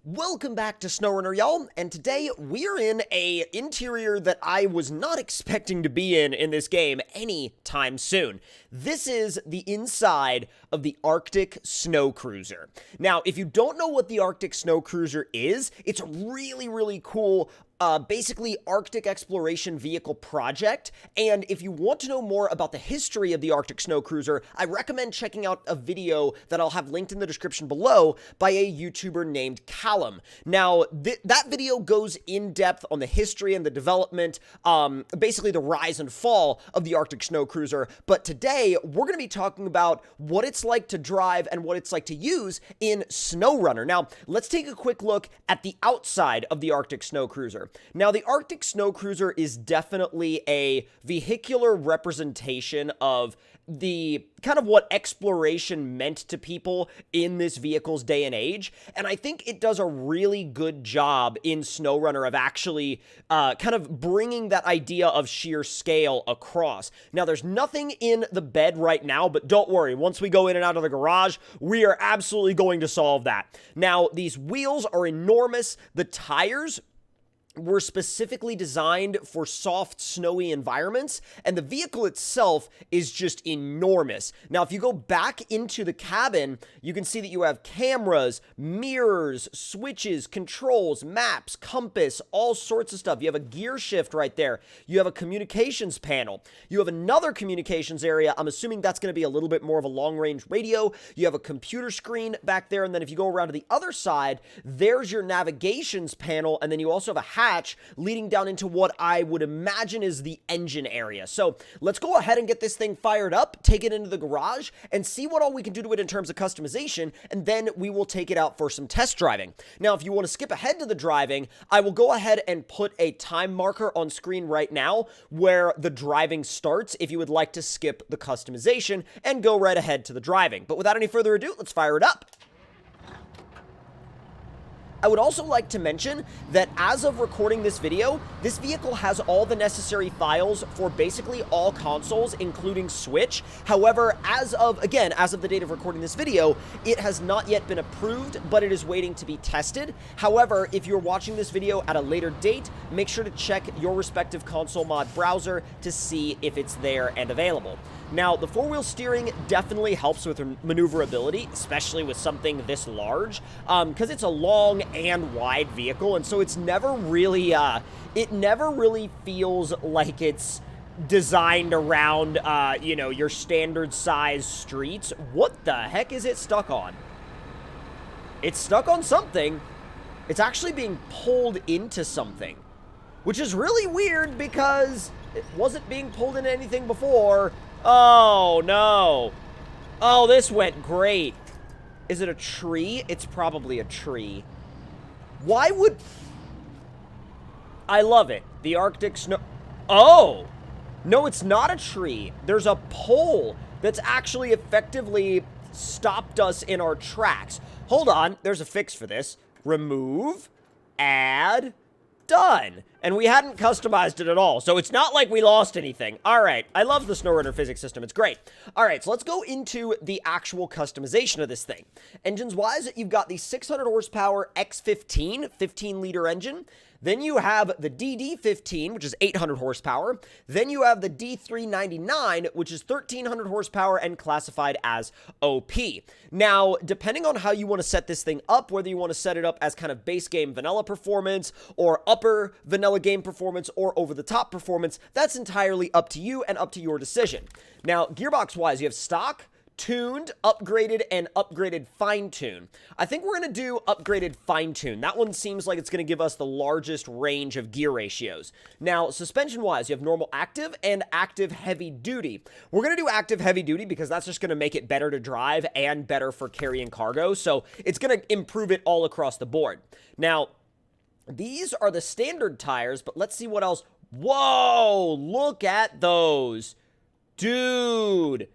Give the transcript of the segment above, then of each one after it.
Welcome back to SnowRunner, y'all, and today we're in a interior that I was not expecting to be in this game anytime soon. This is the inside of the Arctic Snow Cruiser. Now, if you don't know what the Arctic Snow Cruiser is, it's a really cool basically Arctic exploration vehicle project, and if you want to know more about the history of the Arctic Snow Cruiser, I recommend checking out a video that I'll have linked in the description below by a YouTuber named Callum. Now, that video goes in depth on the history and the development, basically the rise and fall of the Arctic Snow Cruiser, but today we're going to be talking about what it's like to drive and what it's like to use in SnowRunner. Now, let's take a quick look at the outside of the Arctic Snow Cruiser. Now, the Arctic Snow Cruiser is definitely a vehicular representation of the kind of what exploration meant to people in this vehicle's day and age, and I think it does a really good job in SnowRunner of actually kind of bringing that idea of sheer scale across. Now, there's nothing in the bed right now, but don't worry, once we go in and out of the garage, we are absolutely going to solve that. Now, these wheels are enormous. The tires were specifically designed for soft, snowy environments, and the vehicle itself is just enormous. Now, if you go back into the cabin, you can see that you have cameras, mirrors, switches, controls, maps, compass, all sorts of stuff. You have a gear shift right there. You have a communications panel. You have another communications area. I'm assuming that's going to be a little bit more of a long-range radio. You have a computer screen back there, and then if you go around to the other side, there's your navigations panel, and then you also have a hatch leading down into what I would imagine is the engine area. So let's go ahead and get this thing fired up, take it into the garage, and see what all we can do to it in terms of customization, and then we will take it out for some test driving. Now, if you want to skip ahead to the driving, I will go ahead and put a time marker on screen right now where the driving starts if you would like to skip the customization and go right ahead to the driving. But without any further ado, let's fire it up. I would also like to mention that as of recording this video, this vehicle has all the necessary files for basically all consoles, including Switch. However, as of the date of recording this video, it has not yet been approved, but it is waiting to be tested. However, if you're watching this video at a later date, make sure to check your respective console mod browser to see if it's there and available. Now, the four-wheel steering definitely helps with maneuverability, especially with something this large, because it's a long and wide vehicle, and so it's never really, it never really feels like it's designed around, you know, your standard size streets. What the heck is it stuck on? It's stuck on something. It's actually being pulled into something, which is really weird because it wasn't being pulled into anything before. Oh, no. Oh, this went great. Is it a tree? It's probably a tree. Why would... I love it. The Arctic Snow... Oh! No, it's not a tree. There's a pole that's actually effectively stopped us in our tracks. Hold on. There's a fix for this. Remove. Add. Done. And we hadn't customized it at all, so it's not like we lost anything. All right, I love the SnowRunner physics system. It's great. All right, so let's go into the actual customization of this thing. Engines-wise, you've got the 600 horsepower X15, 15-liter engine. Then you have the DD15, which is 800 horsepower. Then you have the D399, which is 1300 horsepower and classified as OP. Now, depending on how you want to set this thing up, whether you want to set it up as kind of base game vanilla performance or upper vanilla game performance or over-the-top performance, that's entirely up to you and up to your decision. Now, gearbox-wise, you have stock, tuned, upgraded, and upgraded fine-tune. I think we're going to do upgraded fine-tune. That one seems like it's going to give us the largest range of gear ratios. Now, suspension-wise, you have normal active and active heavy-duty. We're going to do active heavy-duty because that's just going to make it better to drive and better for carrying cargo, so it's going to improve it all across the board. Now, these are the standard tires, but let's see what else. Whoa! Look at those. Dude!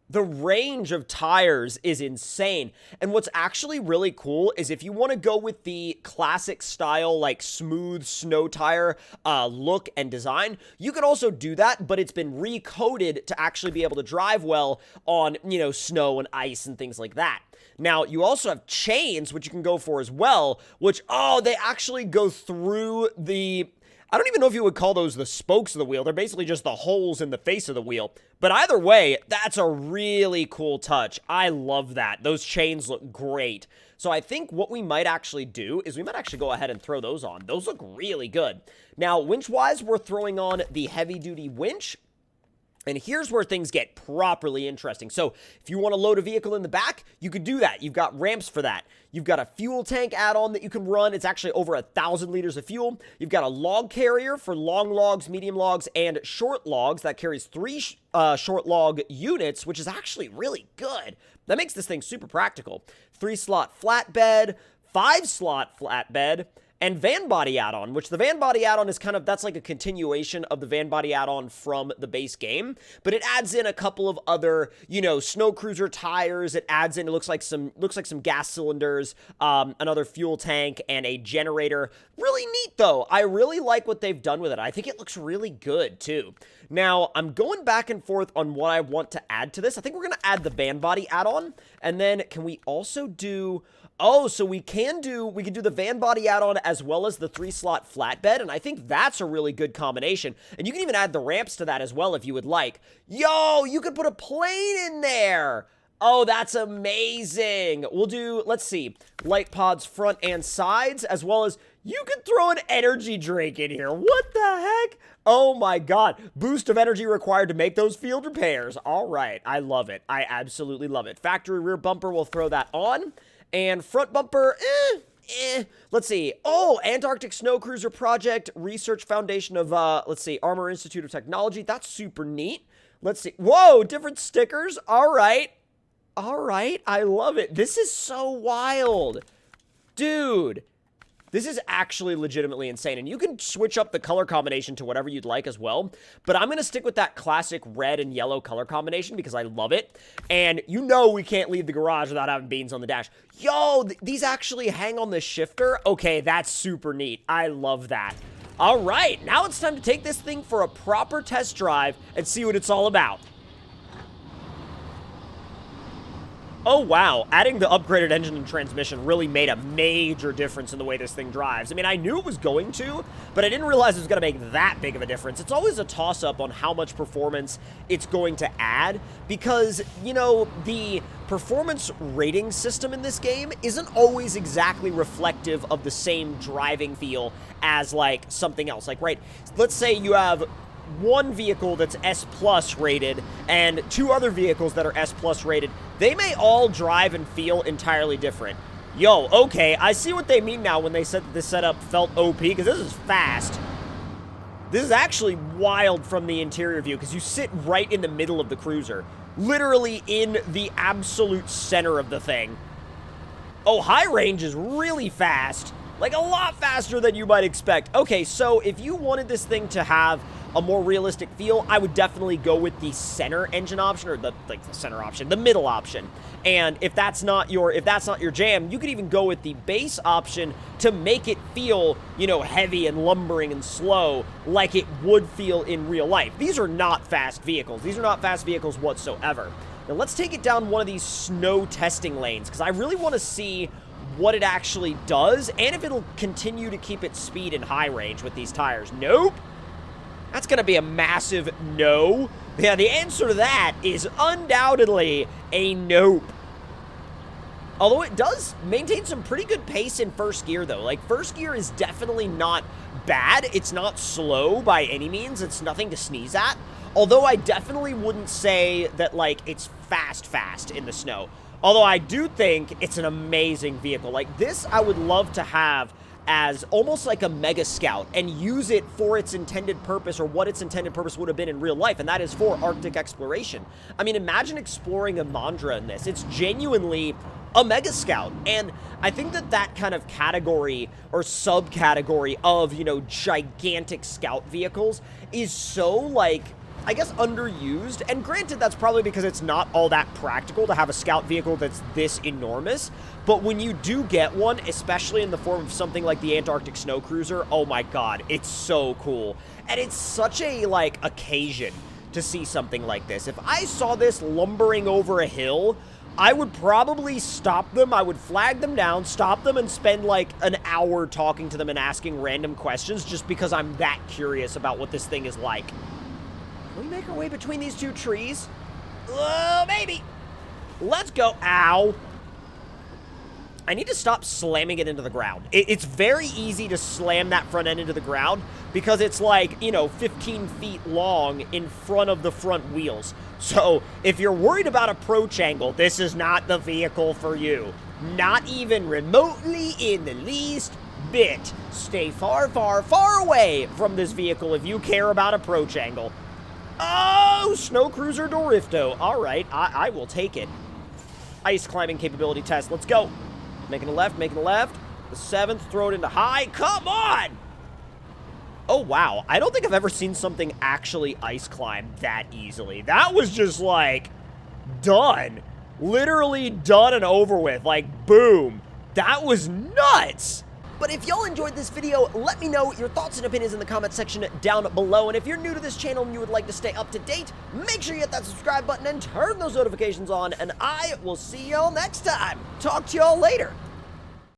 The range of tires is insane. And what's actually really cool is if you want to go with the classic style, like smooth snow tire look and design, you can also do that, but it's been recoded to actually be able to drive well on, you know, snow and ice and things like that. Now, you also have chains, which you can go for as well, which, oh, they actually go through the... I don't even know if you would call those the spokes of the wheel. They're basically just the holes in the face of the wheel. But either way, that's a really cool touch. I love that. Those chains look great. So I think what we might actually do is we might actually go ahead and throw those on. Those look really good. Now, winch-wise, we're throwing on the heavy-duty winch. And here's where things get properly interesting. So if you want to load a vehicle in the back, you could do that. You've got ramps for that. You've got a fuel tank add-on that you can run. It's actually over 1,000 liters of fuel. You've got a log carrier for long logs, medium logs, and short logs. That carries 3 short log units, which is actually really good. That makes this thing super practical. 3-slot flatbed, 5-slot flatbed, and van body add-on, which the van body add-on is kind of, that's like a continuation of the van body add-on from the base game, but it adds in a couple of other, you know, snow cruiser tires. It adds in, it looks like some gas cylinders, another fuel tank, and a generator. Really neat, though. I really like what they've done with it. I think it looks really good, too. Now, I'm going back and forth on what I want to add to this. I think we're going to add the van body add-on, and then can we also do... Oh, so we can do the van body add-on as well as the 3-slot flatbed, and I think that's a really good combination. And you can even add the ramps to that as well if you would like. Yo, you could put a plane in there! Oh, that's amazing! We'll do, let's see, light pods front and sides, as well as you could throw an energy drink in here. What the heck? Oh my god. Boost of energy required to make those field repairs. All right, I love it. I absolutely love it. Factory rear bumper, we'll throw that on. And front bumper, Let's see. Oh, Antarctic Snow Cruiser Project, Research Foundation of, let's see, Armor Institute of Technology. That's super neat. Let's see. Whoa, different stickers. All right. All right. I love it. This is so wild. Dude. This is actually legitimately insane, and you can switch up the color combination to whatever you'd like as well, but I'm going to stick with that classic red and yellow color combination because I love it, and you know we can't leave the garage without having beans on the dash. Yo, these actually hang on the shifter? Okay, that's super neat. I love that. All right, now it's time to take this thing for a proper test drive and see what it's all about. Oh, wow. Adding the upgraded engine and transmission really made a major difference in the way this thing drives. I mean, I knew it was going to, but I didn't realize it was going to make that big of a difference. It's always a toss-up on how much performance it's going to add because, you know, the performance rating system in this game isn't always exactly reflective of the same driving feel as, like, something else. Like, right, let's say you have one vehicle that's S plus rated and 2 other vehicles that are S plus rated. They may all drive and feel entirely different. Yo, okay, I see what they mean now when they said that this setup felt OP, because this is fast. This is actually wild from the interior view, because you sit right in the middle of the cruiser. Literally in the absolute center of the thing. Oh, high range is really fast. Like, a lot faster than you might expect. Okay, so if you wanted this thing to have a more realistic feel, I would definitely go with the center engine option, or the center option, the middle option. And if that's not your jam, you could even go with the base option to make it feel, you know, heavy and lumbering and slow like it would feel in real life. These are not fast vehicles. These are not fast vehicles whatsoever. Now let's take it down one of these snow testing lanes, because I really want to see what it actually does and if it'll continue to keep its speed in high range with these tires. Nope. That's going to be a massive no. Yeah, the answer to that is undoubtedly a nope. Although it does maintain some pretty good pace in first gear, though. Like, first gear is definitely not bad. It's not slow by any means. It's nothing to sneeze at. Although I definitely wouldn't say that, like, it's fast in the snow. Although I do think it's an amazing vehicle. Like, this I would love to have as almost like a Mega Scout and use it for its intended purpose, or what its intended purpose would have been in real life, and that is for Arctic exploration. I mean, imagine exploring a Mandra in this. It's genuinely a Mega Scout, and I think that that kind of category or subcategory of, you know, gigantic scout vehicles is so, like, I guess, underused, and granted, that's probably because it's not all that practical to have a scout vehicle that's this enormous, but when you do get one, especially in the form of something like the Antarctic Snow Cruiser, oh my god, it's so cool, and it's such a, like, occasion to see something like this. If I saw this lumbering over a hill, I would probably stop them. I would flag them down, stop them, and spend like an hour talking to them and asking random questions just because I'm that curious about what this thing is like. Can we make our way between these two trees? Maybe. Let's go. Ow. I need to stop slamming it into the ground. It's very easy to slam that front end into the ground because it's like, you know, 15 feet long in front of the front wheels. So if you're worried about approach angle, this is not the vehicle for you. Not even remotely in the least bit. Stay far, far, far away from this vehicle if you care about approach angle. Oh, Snow Cruiser Dorifto. All right, I will take it. Ice climbing capability test. Let's go. Making a left, making a left. The 7th, throw it into high. Come on! Oh, wow. I don't think I've ever seen something actually ice climb that easily. That was just, like, done. Literally done and over with. Like, boom. That was nuts! But if y'all enjoyed this video, let me know your thoughts and opinions in the comment section down below. And if you're new to this channel and you would like to stay up to date, make sure you hit that subscribe button and turn those notifications on. And I will see y'all next time. Talk to y'all later.